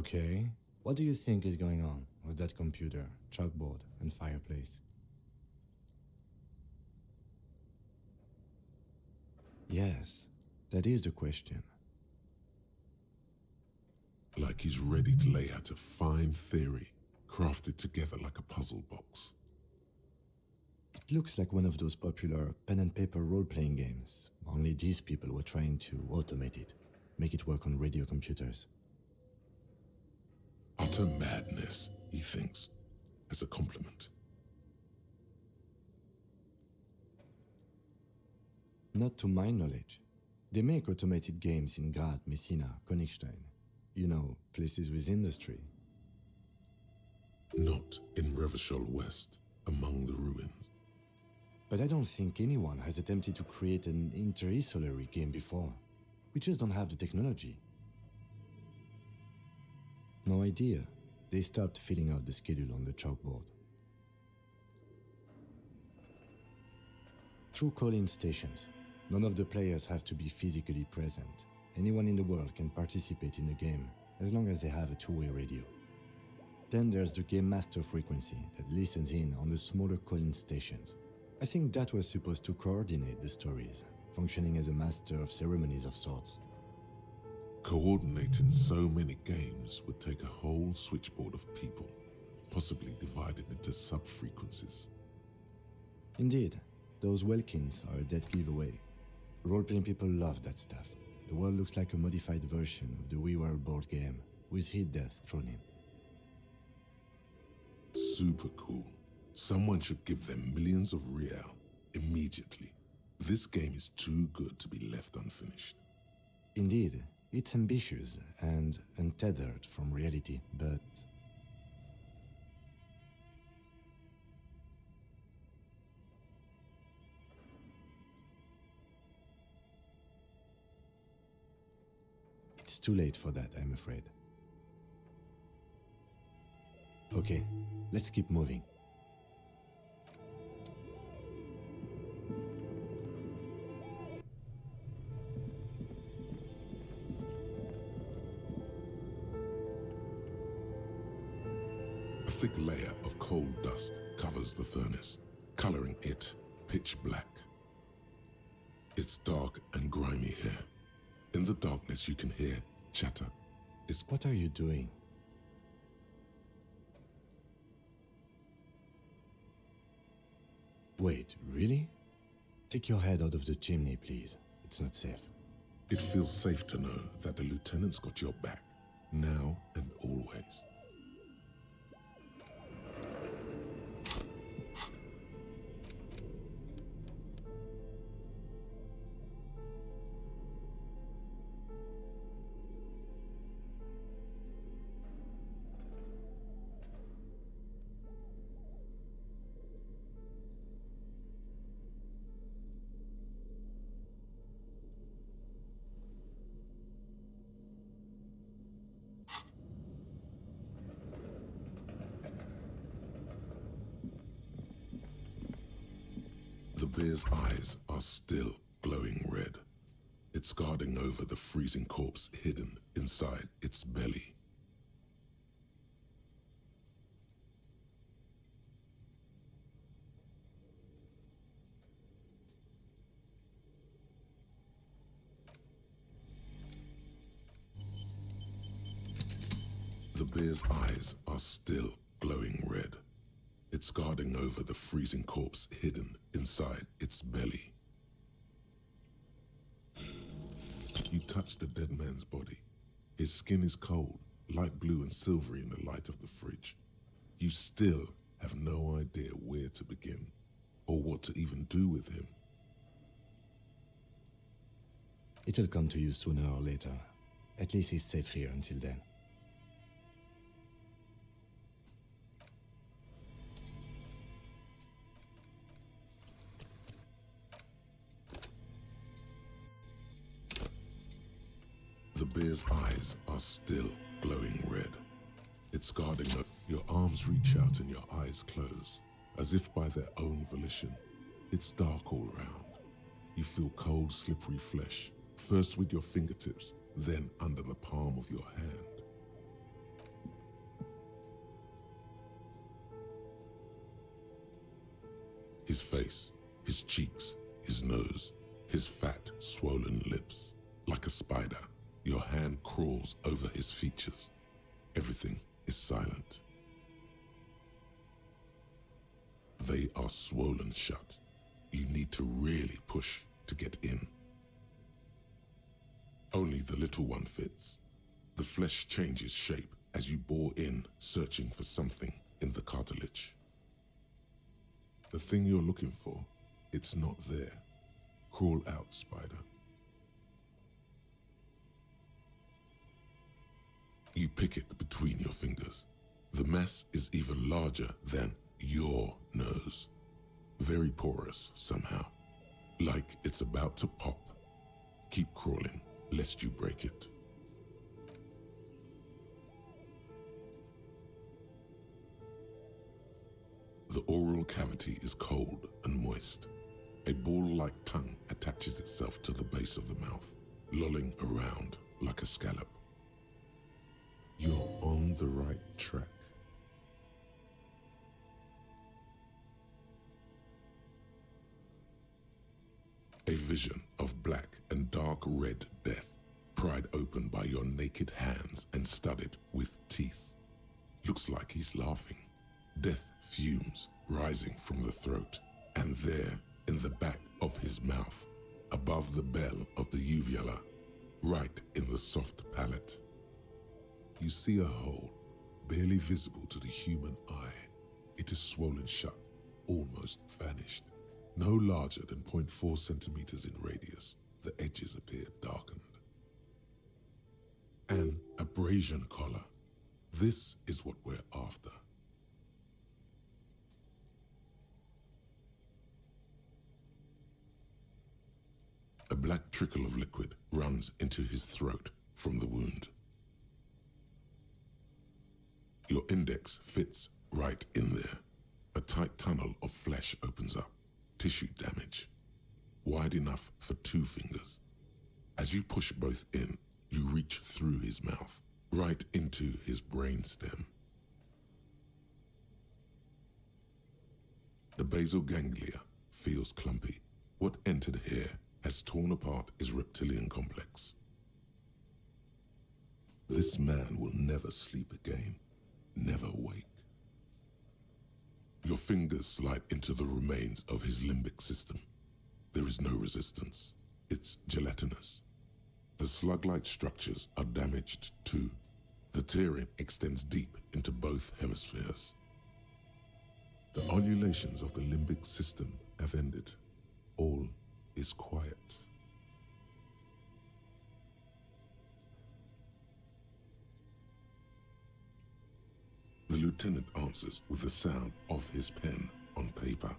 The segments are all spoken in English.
Okay. What do you think is going on with that computer, chalkboard, and fireplace? Yes, that is the question. Like he's ready to lay out a fine theory, crafted together like a puzzle box. It looks like one of those popular pen and paper role-playing games, only these people were trying to automate it, make it work on radio computers. Utter madness, he thinks, as a compliment. Not to my knowledge. They make automated games in Graz, Messina, Königstein. You know, places with industry. Not in Revachol West, among the ruins. But I don't think anyone has attempted to create an inter-isolary game before. We just don't have the technology. No idea. They stopped filling out the schedule on the chalkboard. Through call-in stations, none of the players have to be physically present. Anyone in the world can participate in the game, as long as they have a two-way radio. Then there's the game master frequency that listens in on the smaller call-in stations. I think that was supposed to coordinate the stories, functioning as a master of ceremonies of sorts. Coordinating so many games would take a whole switchboard of people, possibly divided into sub-frequencies. Indeed, those Welkins are a dead giveaway. Role-playing people love that stuff. The world looks like a modified version of the WeWorld board game, with hit death thrown in. Super cool. Someone should give them millions of real, immediately. This game is too good to be left unfinished. Indeed, it's ambitious and untethered from reality, but... It's too late for that, I'm afraid. Okay, let's keep moving. A thick layer of coal dust covers the furnace, coloring it pitch black. It's dark and grimy here. In the darkness you can hear chatter. What are you doing? Wait, really? Take your head out of the chimney, please. It's not safe. It feels safe to know that the lieutenant's got your back, now and always. The bear's eyes are still glowing red. It's guarding over the freezing corpse hidden inside its belly. The bear's eyes are still glowing red. It's guarding over the freezing corpse hidden inside its belly. You touch the dead man's body. His skin is cold, light blue and silvery in the light of the fridge. You still have no idea where to begin, or what to even do with him. It'll come to you sooner or later. At least he's safe here until then. The bear's eyes are still glowing red. It's guarding up. Your arms reach out and your eyes close, as if by their own volition. It's dark all around. You feel cold, slippery flesh, first with your fingertips, then under the palm of your hand. his face, his cheeks, his nose, his fat, swollen lips. Like a spider, your hand crawls over his features. Everything is silent. They are swollen shut. You need to really push to get in. Only the little one fits. The flesh changes shape as you bore in, searching for something in the cartilage. The thing you're looking for, it's not there. Crawl out, spider. You pick it between your fingers. The mess is even larger than your nose. Very porous somehow, like it's about to pop. Keep crawling, lest you break it. The oral cavity is cold and moist. A ball-like tongue attaches itself to the base of the mouth, lolling around like a scallop. You're on the right track. A vision of black and dark red death, pried open by your naked hands and studded with teeth. Looks like he's laughing. Death fumes rising from the throat, and there, in the back of his mouth, above the bell of the uvula, right in the soft palate. You see a hole, barely visible to the human eye. It is swollen shut, almost vanished. No larger than 0.4 centimeters in radius, the edges appear darkened. An abrasion collar. This is what we're after. A black trickle of liquid runs into his throat from the wound. Your index fits right in there. A tight tunnel of flesh opens up. Tissue damage. Wide enough for 2 fingers. As you push both in, you reach through his mouth, right into his brainstem. The basal ganglia feels clumpy. What entered here has torn apart his reptilian complex. This man will never sleep again, never wake. Your fingers slide into the remains of his limbic system. There is no resistance. It's gelatinous. The slug-like structures are damaged too. The tearing extends deep into both hemispheres. The ululations of the limbic system have ended. All is quiet. The lieutenant answers with the sound of his pen on paper.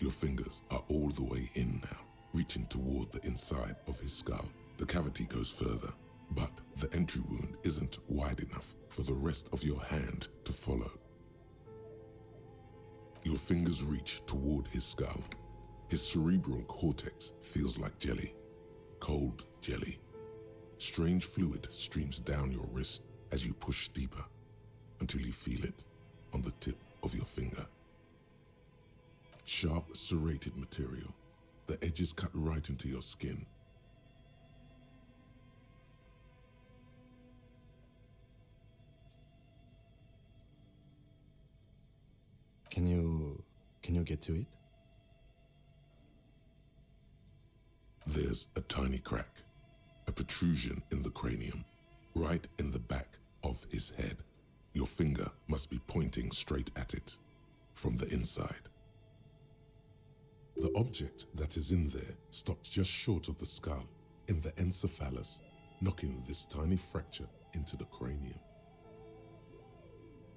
Your fingers are all the way in now, reaching toward the inside of his skull. The cavity goes further, but the entry wound isn't wide enough for the rest of your hand to follow. Your fingers reach toward his skull. His cerebral cortex feels like jelly, cold jelly. Strange fluid streams down your wrist as you push deeper, until you feel it on the tip of your finger. Sharp, serrated material. The edges cut right into your skin. Can you get to it? There's a tiny crack, a protrusion in the cranium, right in the back of his head. Your finger must be pointing straight at it, from the inside. The object that is in there stops just short of the skull, in the encephalus, knocking this tiny fracture into the cranium.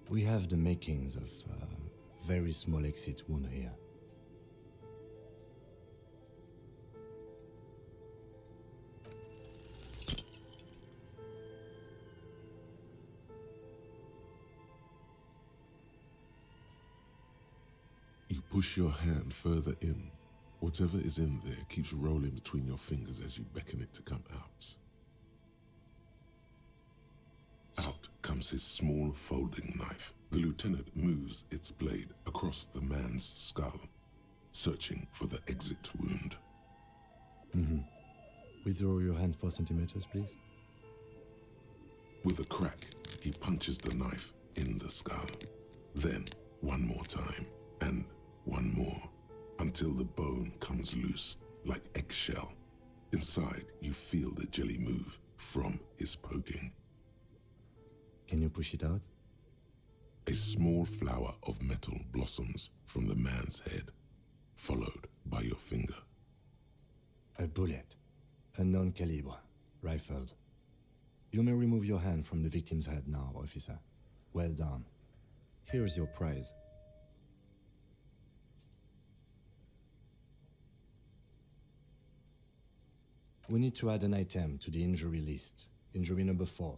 We have the makings of a very small exit wound here. You push your hand further in. Whatever is in there keeps rolling between your fingers as you beckon it to come out. Out comes becomes his small folding knife. The lieutenant moves its blade across the man's skull, searching for the exit wound. Withdraw your hand 4 centimeters, please. With a crack, he punches the knife in the skull. Then, one more time, and one more, until the bone comes loose, like eggshell. Inside, you feel the jelly move from his poking. Can you push it out? A small flower of metal blossoms from the man's head, followed by your finger. A bullet. Unknown calibre. Rifled. You may remove your hand from the victim's head now, officer. Well done. Here's your prize. We need to add an item to the injury list. Injury number 4.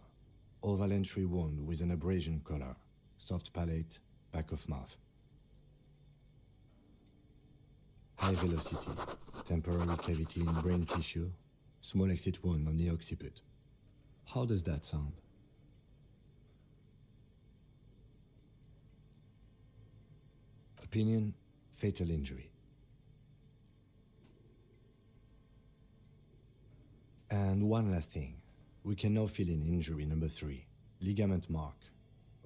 Oval entry wound with an abrasion color. Soft palate, back of mouth. High velocity. Temporary cavity in brain tissue. Small exit wound on the occiput. How does that sound? Opinion, fatal injury. And one last thing. We can now fill in injury number 3. Ligament mark.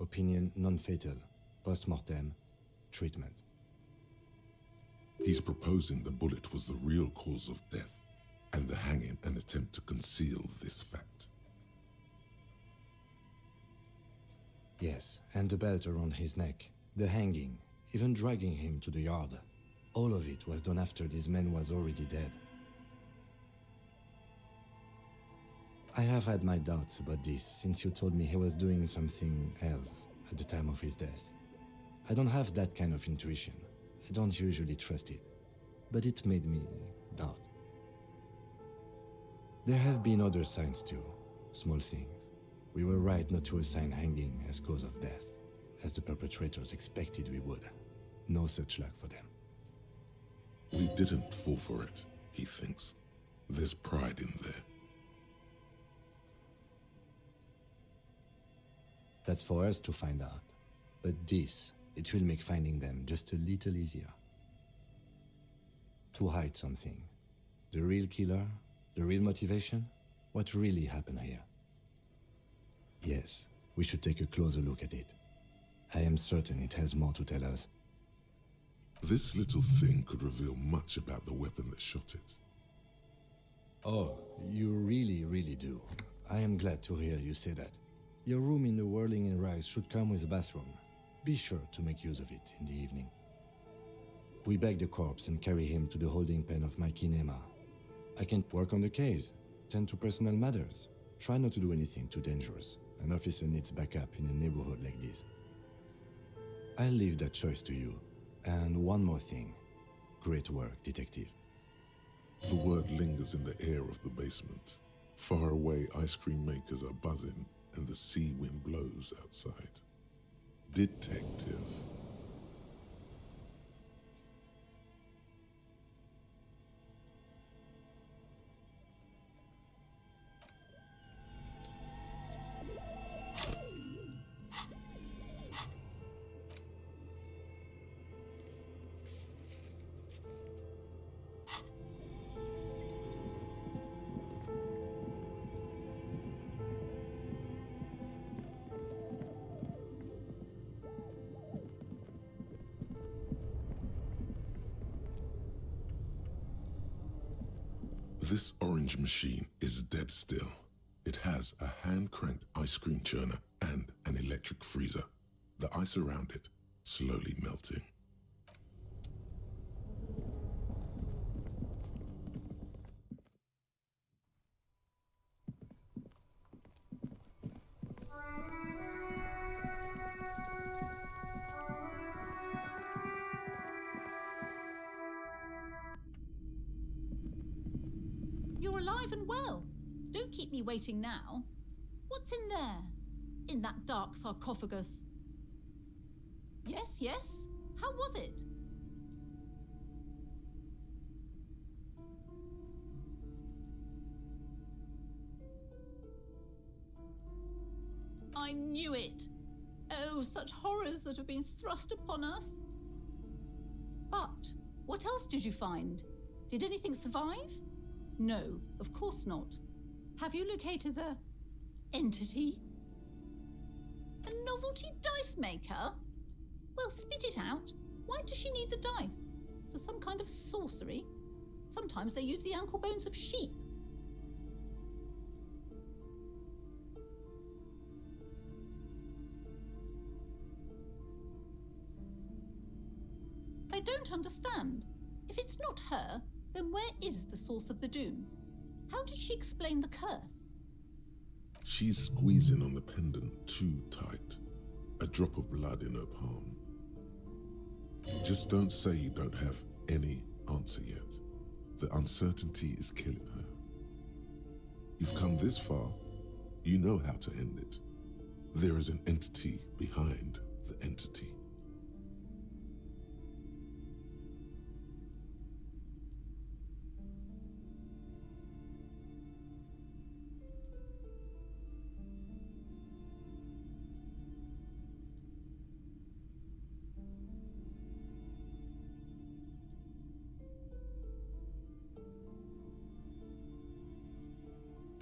Opinion, non-fatal. Post-mortem. Treatment. He's proposing the bullet was the real cause of death, and the hanging an attempt to conceal this fact. Yes, and the belt around his neck, the hanging, even dragging him to the yard. All of it was done after this man was already dead. I have had my doubts about this since you told me he was doing something else at the time of his death. I don't have that kind of intuition. I don't usually trust it, but it made me doubt. There have been other signs too, small things. We were right not to assign hanging as cause of death, as the perpetrators expected we would. No such luck for them. We didn't fall for it, he thinks. There's pride in there. That's for us to find out. But this, it will make finding them just a little easier. To hide something. The real killer, the real motivation, what really happened here. Yes, we should take a closer look at it. I am certain it has more to tell us. This little thing could reveal much about the weapon that shot it. Oh, you really do. I am glad to hear you say that. Your room in the Whirling in Rags should come with a bathroom. Be sure to make use of it in the evening. We bag the corpse and carry him to the holding pen of my kinema. I can work on the case, tend to personal matters. Try not to do anything too dangerous. An officer needs backup in a neighborhood like this. I'll leave that choice to you. And one more thing. Great work, detective. The word lingers in the air of the basement. Far away, ice cream makers are buzzing, and the sea wind blows outside. Detective. This orange machine is dead still. It has a hand-cranked ice cream churner and an electric freezer. The ice around it slowly melting. You're alive and well. Don't keep me waiting now. What's in there? In that dark sarcophagus? Yes. How was it? I knew it. Oh, such horrors that have been thrust upon us. But what else did you find? Did anything survive? No, of course not. Have you located the entity? A novelty dice maker? Well, spit it out. Why does she need the dice? For some kind of sorcery? Sometimes they use the ankle bones of sheep. I don't understand. If it's not her, then where is the source of the doom? How did she explain the curse? She's squeezing on the pendant too tight. A drop of blood in her palm. Just don't say you don't have any answer yet. The uncertainty is killing her. You've come this far, you know how to end it. There is an entity behind the entity.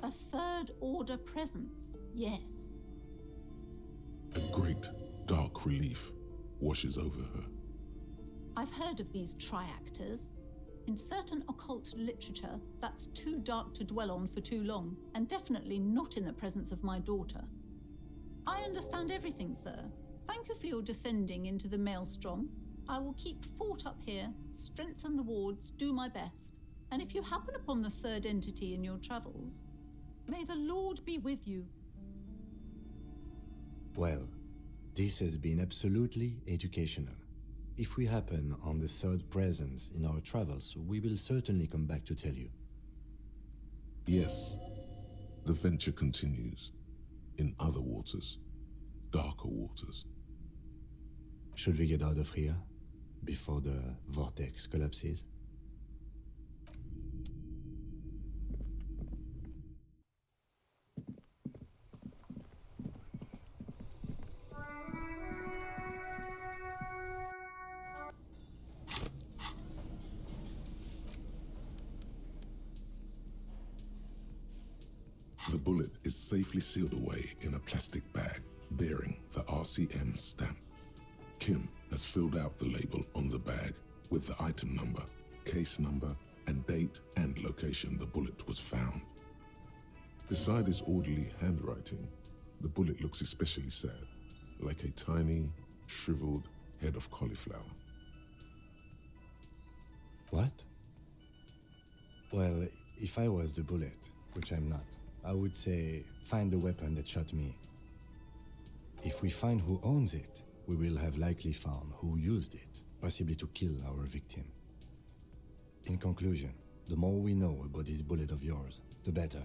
A third order presence, yes. A great dark relief washes over her. I've heard of these triactors. In certain occult literature, that's too dark to dwell on for too long, and definitely not in the presence of my daughter. I understand everything, sir. Thank you for your descending into the maelstrom. I will keep fort up here, strengthen the wards, do my best. And if you happen upon the third entity in your travels, may the Lord be with you. Well, this has been absolutely educational. If we happen on the third presence in our travels, we will certainly come back to tell you. Yes, the venture continues in other waters, darker waters. Should we get out of here before the vortex collapses? The bullet is safely sealed away in a plastic bag bearing the RCM stamp. Kim has filled out the label on the bag with the item number, case number, and date and location the bullet was found. Beside his orderly handwriting, the bullet looks especially sad, like a tiny, shriveled head of cauliflower. What? Well, if I was the bullet, which I'm not, I would say, find the weapon that shot me. If we find who owns it, we will have likely found who used it, possibly to kill our victim. In conclusion, the more we know about this bullet of yours, the better.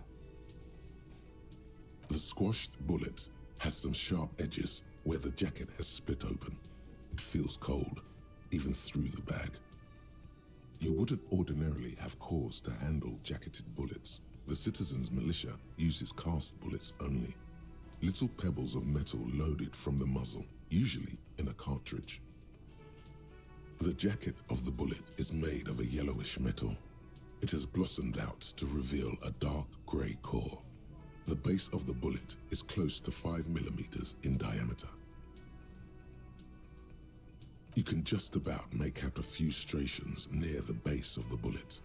The squashed bullet has some sharp edges where the jacket has split open. It feels cold, even through the bag. You wouldn't ordinarily have cause to handle jacketed bullets. The citizens' militia uses cast bullets only. Little pebbles of metal loaded from the muzzle, usually in a cartridge. The jacket of the bullet is made of a yellowish metal. It has blossomed out to reveal a dark grey core. The base of the bullet is close to 5 millimeters in diameter. You can just about make out a few striations near the base of the bullet.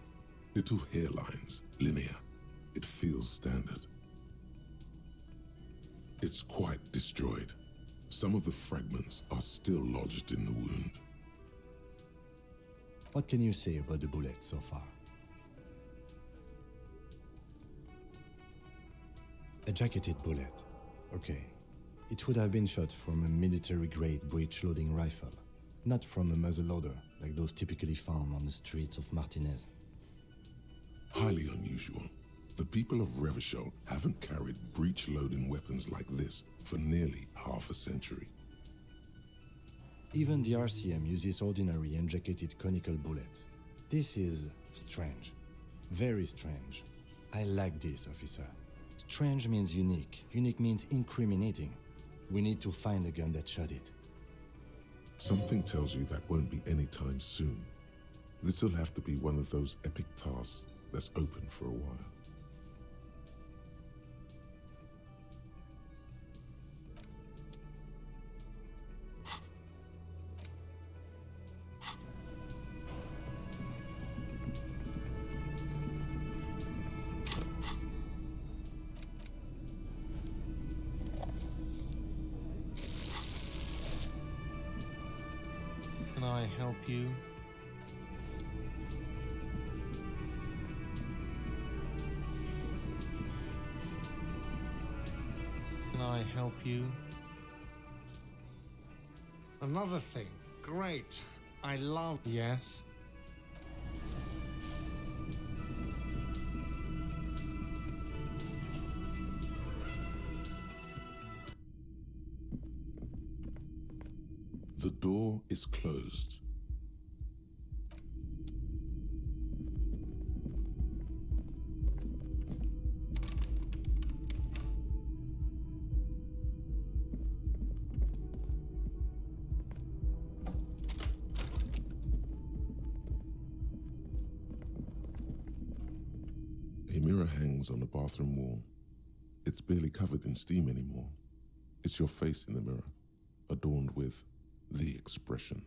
Little hairlines, linear. It feels standard. It's quite destroyed. Some of the fragments are still lodged in the wound. What can you say about the bullet so far? A jacketed bullet. Okay. It would have been shot from a military-grade breech-loading rifle, not from a muzzleloader like those typically found on the streets of Martinez. Highly unusual. The people of Revachol haven't carried breech-loading weapons like this for nearly half a century. Even the RCM uses ordinary unjacketed conical bullets. This is strange. Very strange. I like this, officer. Strange means unique. Unique means incriminating. We need to find the gun that shot it. Something tells you that won't be anytime soon. This'll have to be one of those epic tasks that's open for a while. Can I help you? Can I help you? Another thing. Great. I love... Yes. The door is closed. A mirror hangs on the bathroom wall. It's barely covered in steam anymore. It's your face in the mirror, adorned with the expression.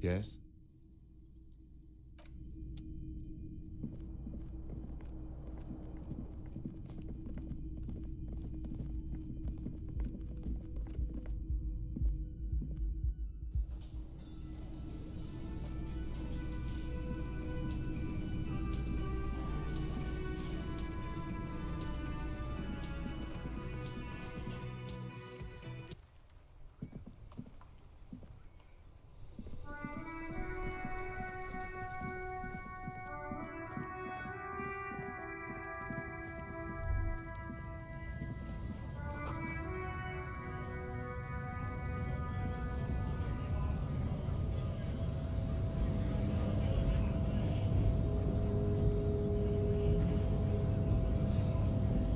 Yes?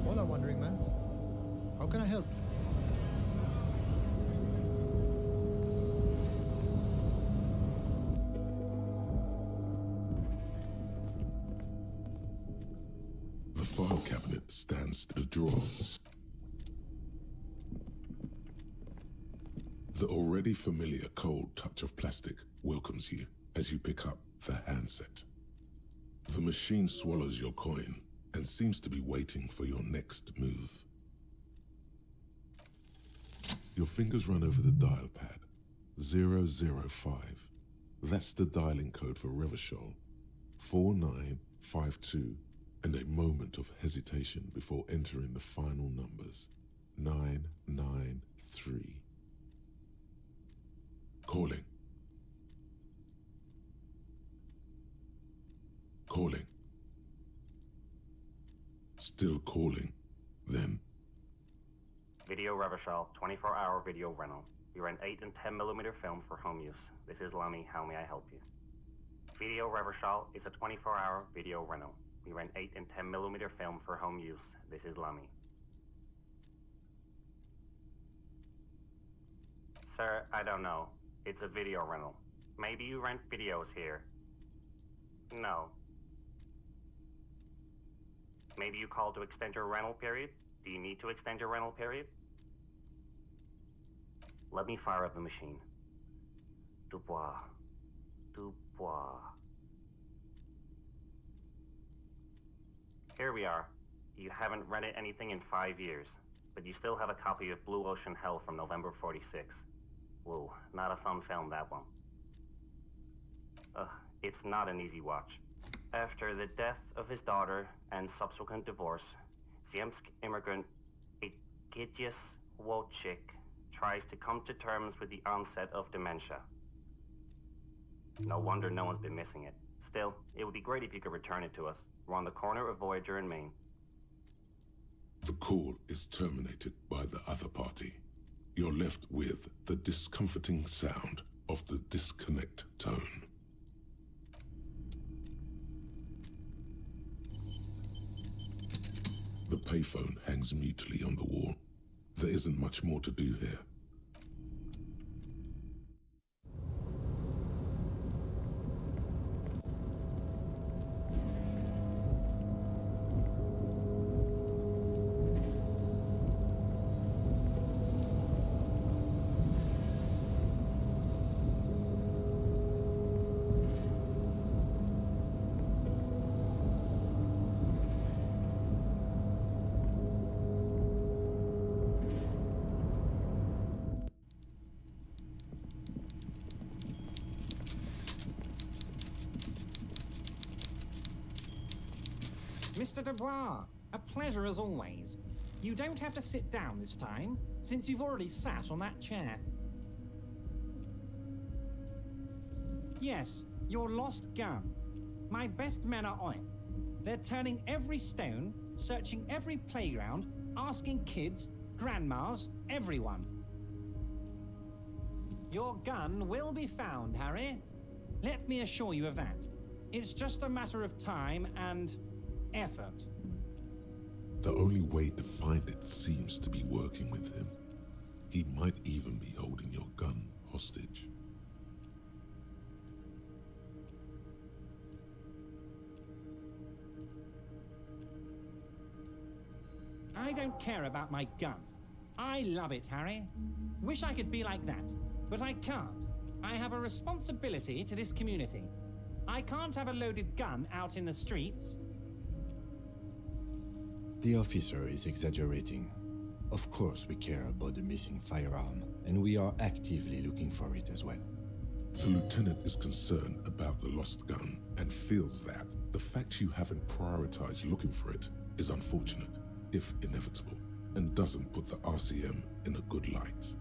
Hola, Wandering Man. How can I help? The file cabinet stands to the drawers. The already familiar cold touch of plastic welcomes you as you pick up the handset. The machine swallows your coin and seems to be waiting for your next move. Your fingers run over the dial pad. 005. That's the dialing code for Revachol. 4952, and a moment of hesitation before entering the final numbers. 993. Calling. Calling. Still calling. Then. Video Revachol, 24-hour video rental. We rent 8 and 10mm film for home use. This is Lamy. How may I help you? Video Revachol is a 24-hour video rental. We rent 8 and 10mm film for home use. This is Lamy. Sir, I don't know. It's a video rental. Maybe you rent videos here. No. Maybe you called to extend your rental period? Do you need to extend your rental period? Let me fire up the machine. Dubois. Dubois. Here we are. You haven't rented anything in 5 years, but you still have a copy of Blue Ocean Hell from November '46. Whoa, not a fun film, that one. It's not an easy watch. After the death of his daughter and subsequent divorce, Ziemsk immigrant Egidius Wojcik tries to come to terms with the onset of dementia. No wonder no one's been missing it. Still, it would be great if you could return it to us. We're on the corner of Voyager and Main. The call is terminated by the other party. You're left with the discomforting sound of the disconnect tone. The payphone hangs mutely on the wall. There isn't much more to do here. Mr. Dubois, a pleasure as always. You don't have to sit down this time, since you've already sat on that chair. Yes, your lost gun. My best men are on it. They're turning every stone, searching every playground, asking kids, grandmas, everyone. Your gun will be found, Harry. Let me assure you of that. It's just a matter of time and effort. The only way to find it seems to be working with him. He might even be holding your gun hostage. I don't care about my gun. I love it, Harry. Wish I could be like that, but I can't. I have a responsibility to this community. I can't have a loaded gun out in the streets. The officer is exaggerating. Of course we care about the missing firearm, and we are actively looking for it as well. The lieutenant is concerned about the lost gun and feels that the fact you haven't prioritized looking for it is unfortunate, if inevitable, and doesn't put the RCM in a good light.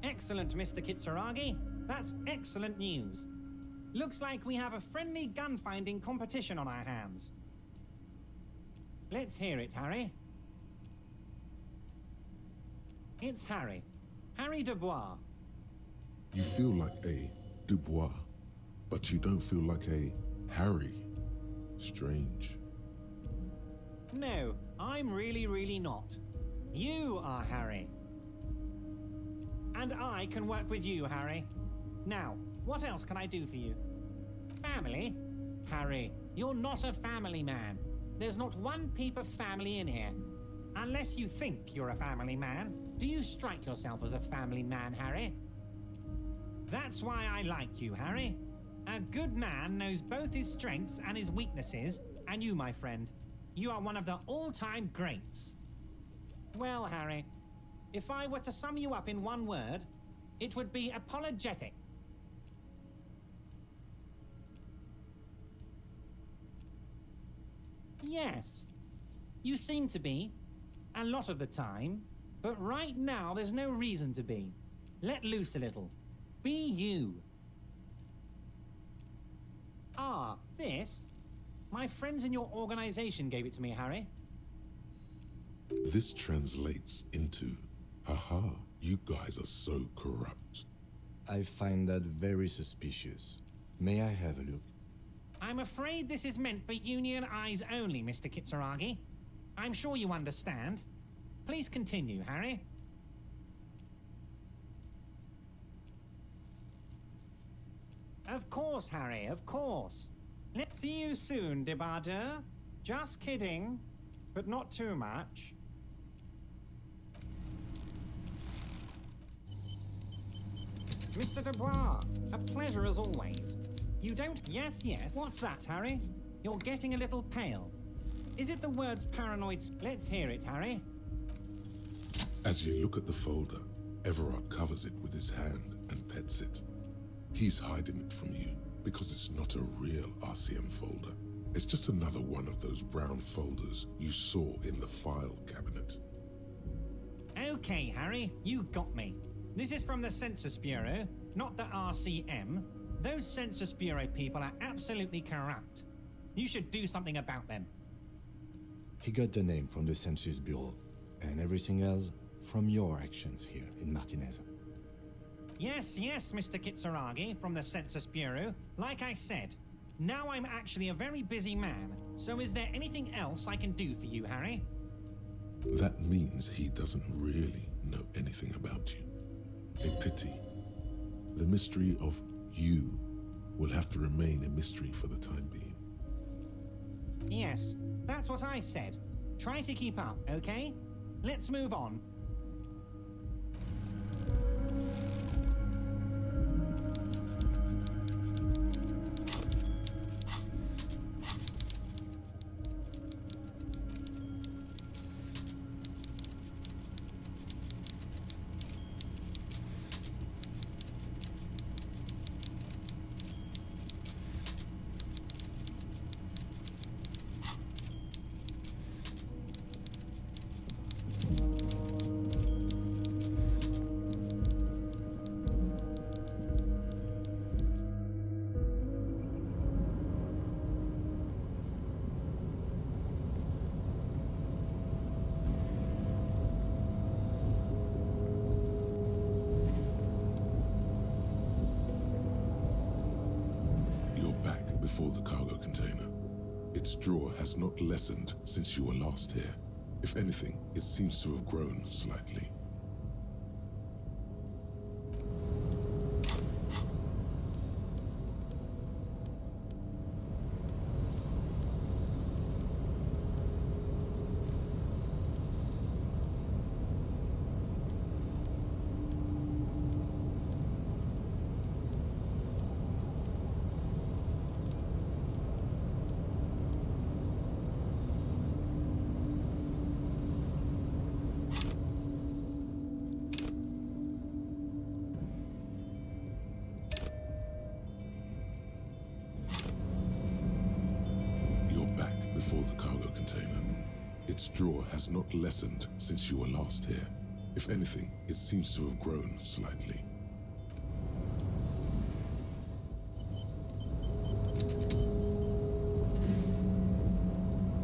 Excellent, Mr. Kitsuragi. That's excellent news. Looks like we have a friendly gun-finding competition on our hands. Let's hear it, Harry. It's Harry. Harry Dubois. You feel like a Dubois, but you don't feel like a Harry. Strange. No, I'm really not. You are Harry. And I can work with you, Harry. Now, what else can I do for you? Family? Harry, you're not a family man. There's not one peep of family in here. Unless you think you're a family man, do you strike yourself as a family man, Harry? That's why I like you, Harry. A good man knows both his strengths and his weaknesses, and you, my friend, you are one of the all-time greats. Well, Harry, if I were to sum you up in one word, it would be apologetic. Yes, you seem to be, a lot of the time, but right now there's no reason to be. Let loose a little. Be you. Ah, this? My friends in your organization gave it to me, Harry. This translates into, haha, you guys are so corrupt. I find that very suspicious. May I have a look? I'm afraid this is meant for Union eyes only, Mr. Kitsuragi. I'm sure you understand. Please continue, Harry. Of course, Harry, of course. Let's see you soon, Debardeur. Just kidding, but not too much. Mr. Dubois, a pleasure as always. You don't... Yes. What's that, Harry? You're getting a little pale. Is it the words paranoid... Let's hear it, Harry. As you look at the folder, Everard covers it with his hand and pets it. He's hiding it from you because it's not a real RCM folder. It's just another one of those brown folders you saw in the file cabinet. Okay, Harry, you got me. This is from the Census Bureau, not the RCM. Those Census Bureau people are absolutely corrupt. You should do something about them. He got the name from the Census Bureau, and everything else from your actions here in Martinez. Yes, Mr. Kitsuragi from the Census Bureau. Like I said, now I'm actually a very busy man, so is there anything else I can do for you, Harry? That means he doesn't really know anything about you. A pity. The mystery of you will have to remain a mystery for the time being. Yes, that's what I said. Try to keep up, okay? Let's move on. Before the cargo container. Its drawer has not lessened since you were last here. If anything, it seems to have grown slightly. Before the cargo container. Its drawer has not lessened since you were last here. If anything, it seems to have grown slightly.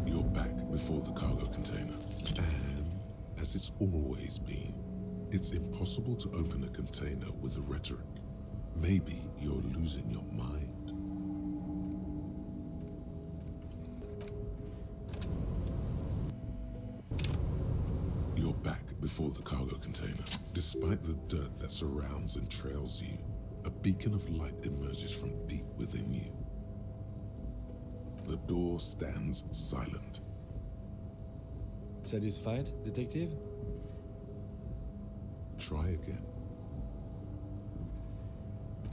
You're back before the cargo container. And, as it's always been, it's impossible to open a container with rhetoric. Maybe you're losing your mind. You're back before the cargo container. Despite the dirt that surrounds and trails you, a beacon of light emerges from deep within you. The door stands silent. Satisfied, detective? Try again.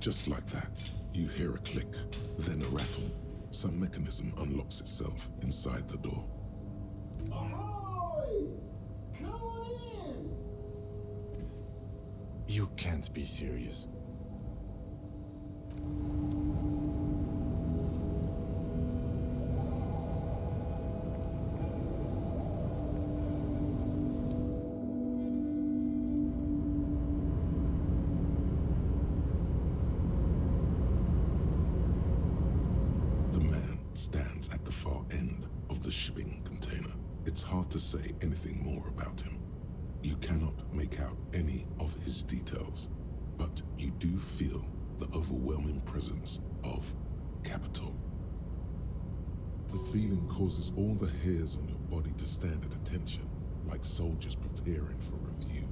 Just like that, you hear a click, then a rattle. Some mechanism unlocks itself inside the door. You can't be serious. The man stands at the far end of the shipping container. It's hard to say anything more about him. You cannot make out any of his details, but you do feel the overwhelming presence of capital. The feeling causes all the hairs on your body to stand at attention, like soldiers preparing for review.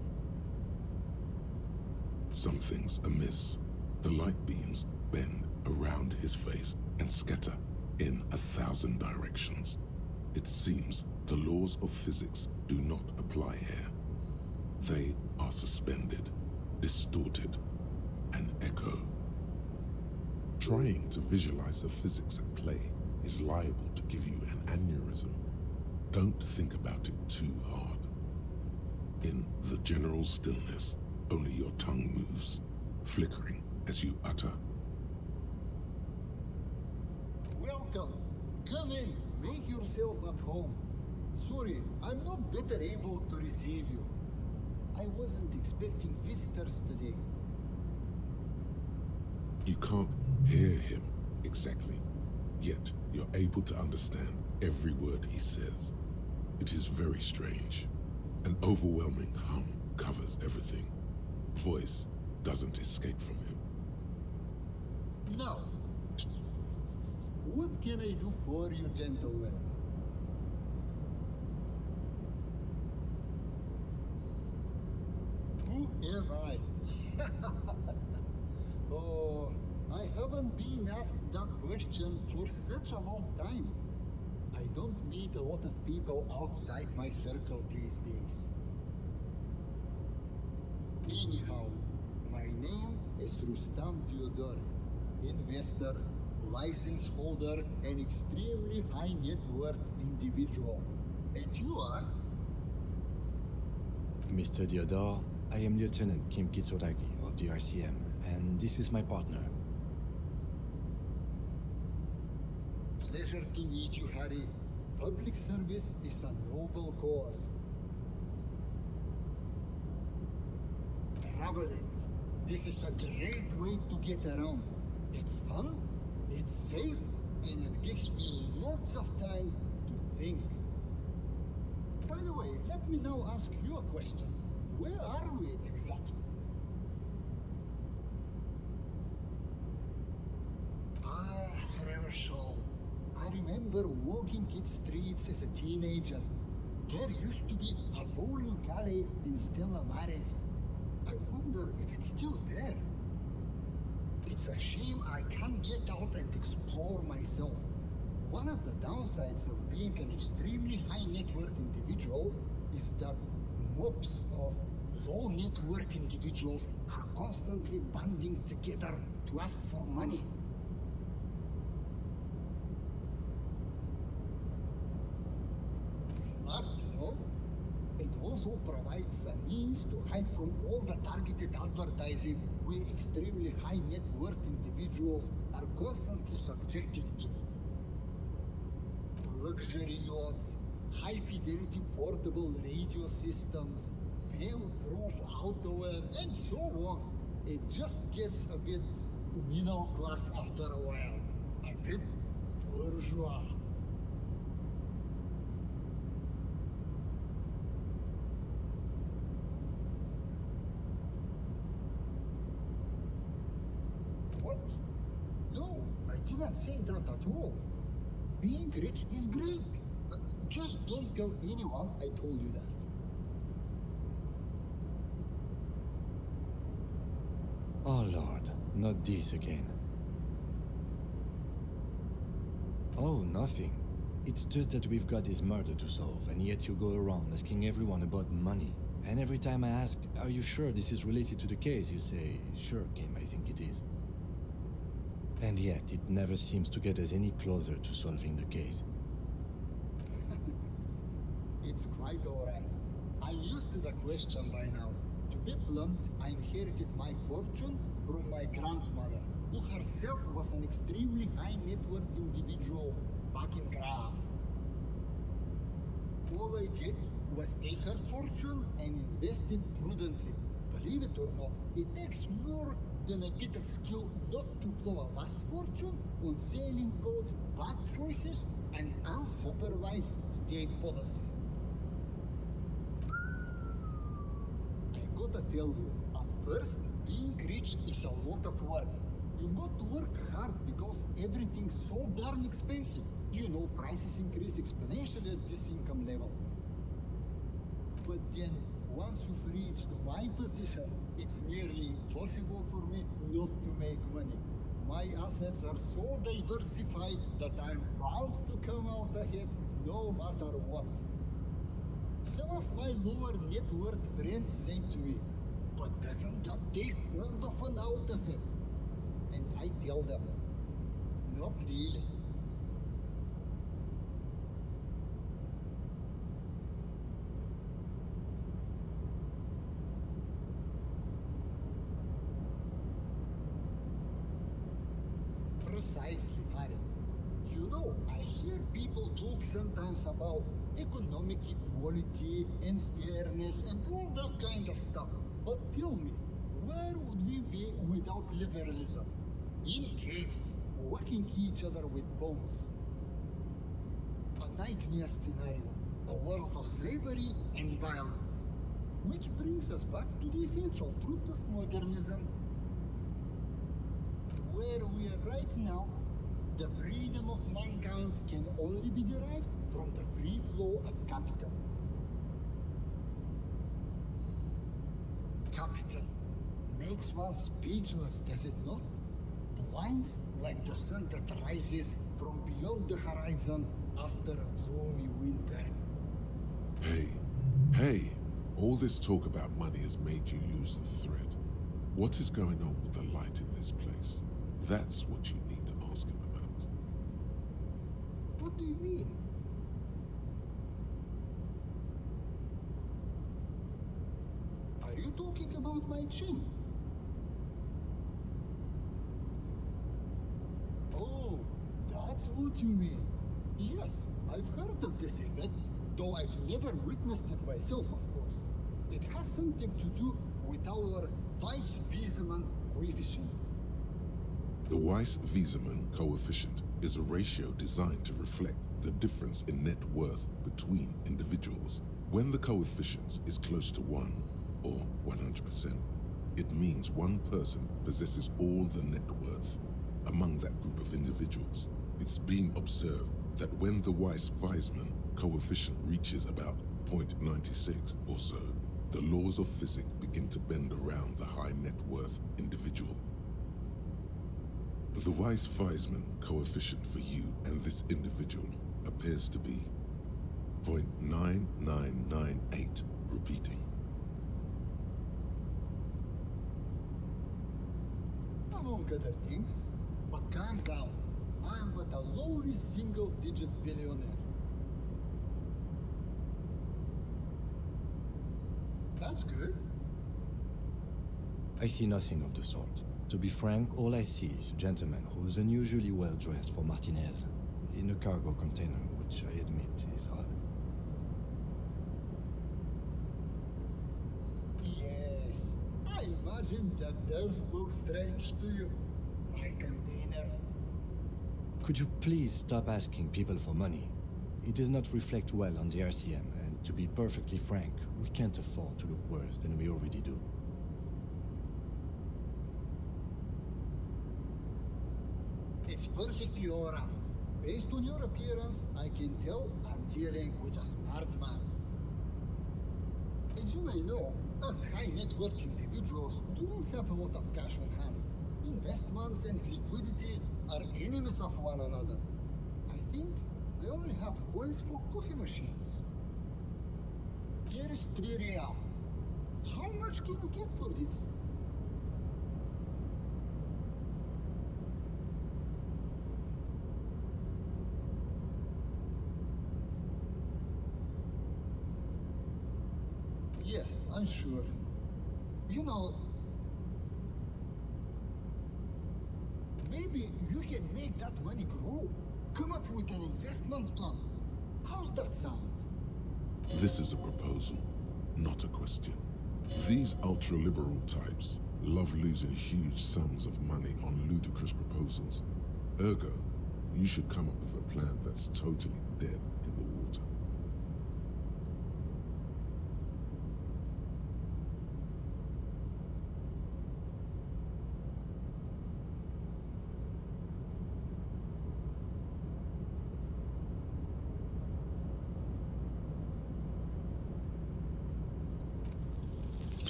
Something's amiss. The light beams bend around his face and scatter in 1,000 directions. It seems the laws of physics do not apply here. They are suspended, distorted, and echo. Trying to visualize the physics at play is liable to give you an aneurysm. Don't think about it too hard. In the general stillness, only your tongue moves, flickering as you utter. Welcome. Come in. Make yourself at home. Sorry, I'm not better able to receive you. I wasn't expecting visitors today. You can't hear him exactly, yet you're able to understand every word he says. It is very strange. An overwhelming hum covers everything. Voice doesn't escape from him. Now, what can I do for you, gentlemen? Who am I? Oh, I haven't been asked that question for such a long time. I don't meet a lot of people outside my circle these days. Anyhow, my name is Rustam Theodore, investor, license holder, and extremely high net worth individual. And you are? Mr. Theodore, I am Lieutenant Kim Kitsuragi of the RCM, and this is my partner. Pleasure to meet you, Harry. Public service is a noble cause. Traveling. This is a great way to get around. It's fun, it's safe, and it gives me lots of time to think. By the way, let me now ask you a question. Where are we exactly? Ah, Revachol. I remember walking its streets as a teenager. There used to be a bowling alley in Stella Maris. I wonder if it's still there. It's a shame I can't get out and explore myself. One of the downsides of being an extremely high net worth individual is that mobs of low net worth individuals are constantly banding together to ask for money. Smart, you know? It also provides a means to hide from all the targeted advertising we extremely high net worth individuals are constantly subjected to. Luxury yachts, high fidelity portable radio systems, fail-proof outerwear, and so on. It just gets a bit middle class after a while. A bit bourgeois. What? No, I didn't say that at all. Being rich is great. Just don't tell anyone I told you that. Oh Lord, not this again. Oh, nothing. It's just that we've got this murder to solve, and yet you go around asking everyone about money. And every time I ask, are you sure this is related to the case, you say, sure, Kim, I think it is. And yet, it never seems to get us any closer to solving the case. It's quite alright. I'm used to the question by now. To be blunt, I inherited my fortune from my grandmother, who herself was an extremely high net worth individual back in Graz. All I did was take her fortune and invest it prudently. Believe it or not, it takes more than a bit of skill not to blow a vast fortune on sailing boats, bad choices, and unsupervised state policy. I gotta tell you, at first, being rich is a lot of work. You've got to work hard because everything's so darn expensive. You know, prices increase exponentially at this income level. But then, once you've reached my position, it's nearly impossible for me not to make money. My assets are so diversified that I'm bound to come out ahead no matter what. Some of my lower net worth friends say to me, but doesn't that take all the fun out of it? And I tell them, not really. Precisely, Harry. You know, I hear people talk sometimes about economic equality equality and fairness and all that kind of stuff. But tell me, where would we be without liberalism? In caves, whacking each other with bombs. A nightmare scenario, a world of slavery and violence. Which brings us back to the essential truth of modernism. Where we are right now, the freedom of mankind can only be derived from the free flow of capital. Capital makes one speechless, does it not? Blinds like the sun that rises from beyond the horizon after a gloomy winter. Hey, all this talk about money has made you lose the thread. What is going on with the light in this place? That's what you need to ask him about. What do you mean? Are you talking about my chin? Oh, that's what you mean. Yes, I've heard of this effect, though I've never witnessed it myself, of course. It has something to do with our Weiss-Wiesemann coefficient. The Weiss-Wiesemann coefficient is a ratio designed to reflect the difference in net worth between individuals. When the coefficient is close to 1, or 100%, it means one person possesses all the net worth. Among that group of individuals, it's been observed that when the Weiss-Wiesemann coefficient reaches about 0.96 or so, the laws of physics begin to bend around the high net worth individual. The Weiss-Wiesemann coefficient for you and this individual appears to be 0.9998, repeating. Among other things, but calm down. I'm but a lowly single-digit billionaire. That's good. I see nothing of the sort. To be frank, all I see is a gentleman who's unusually well dressed for Martinez, in a cargo container, which I admit is odd. Yes, I imagine that does look strange to you. My container. Could you please stop asking people for money? It does not reflect well on the RCM, and to be perfectly frank, we can't afford to look worse than we already do. It's perfectly alright. Based on your appearance, I can tell I'm dealing with a smart man. As you may know, us high net worth individuals do not have a lot of cash on hand. Investments and liquidity are enemies of one another. I think I only have coins for coffee machines. Here is 3 real. How much can you get for this? Yes, I'm sure. You know, maybe you can make that money grow. Come up with an investment plan. How's that sound? This is a proposal, not a question. These ultra-liberal types love losing huge sums of money on ludicrous proposals. Ergo, you should come up with a plan that's totally dead in the water.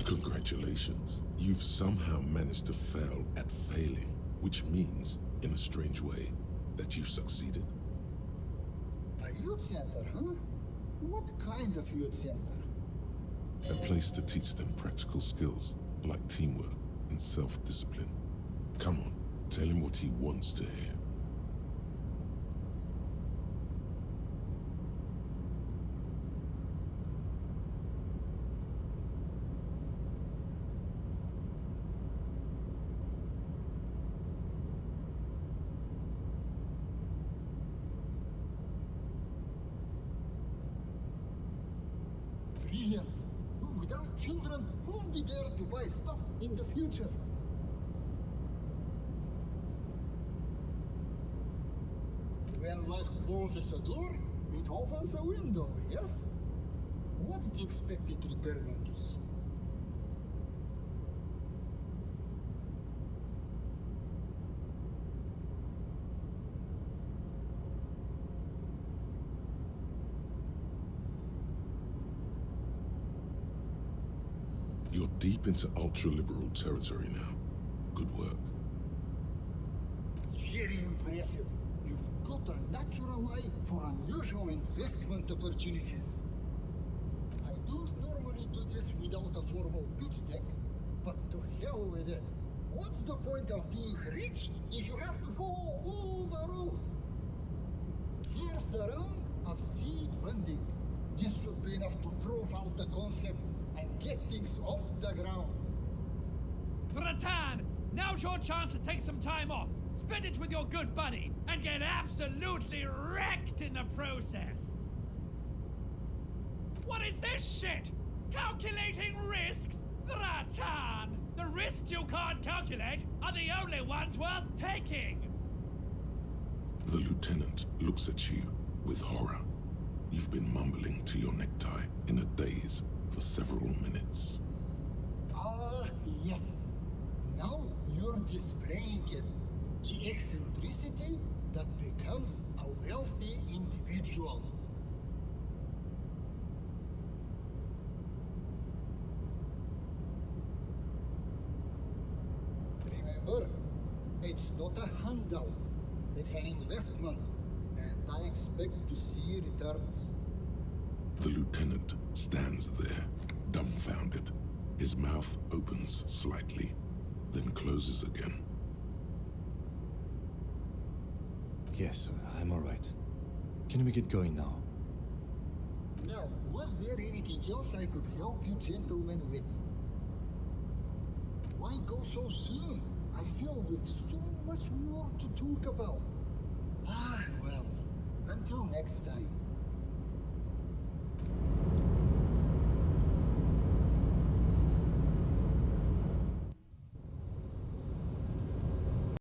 Congratulations. You've somehow managed to fail at failing, which means, in a strange way, that you've succeeded. A youth center, huh? What kind of youth center? A place to teach them practical skills, like teamwork and self-discipline. Come on, tell him what he wants to hear. children will be there to buy stuff in the future. When life closes a door, it opens a window, yes? What's the expected return on this? You're deep into ultra-liberal territory now. Good work. Very impressive. You've got a natural eye for unusual investment opportunities. I don't normally do this without a formal pitch deck, but to hell with it. What's the point of being rich if you have to follow all the rules? Here's a round of seed funding. This should be enough to prove out the concept and get things off the ground. Bratan, now's your chance to take some time off. Spend it with your good buddy and get absolutely wrecked in the process. What is this shit? Calculating risks? Bratan! The risks you can't calculate are the only ones worth taking. The lieutenant looks at you with horror. You've been mumbling to your necktie in a daze for several minutes. Ah, yes. Now you're displaying it. The eccentricity that becomes a wealthy individual. Remember, it's not a handout. It's an investment. And I expect to see returns. The lieutenant stands there, dumbfounded. His mouth opens slightly, then closes again. Yes, I'm all right. Can we get going now? Now, was there anything else I could help you gentlemen with? Why go so soon? I feel we've so much more to talk about. Ah, well, until next time.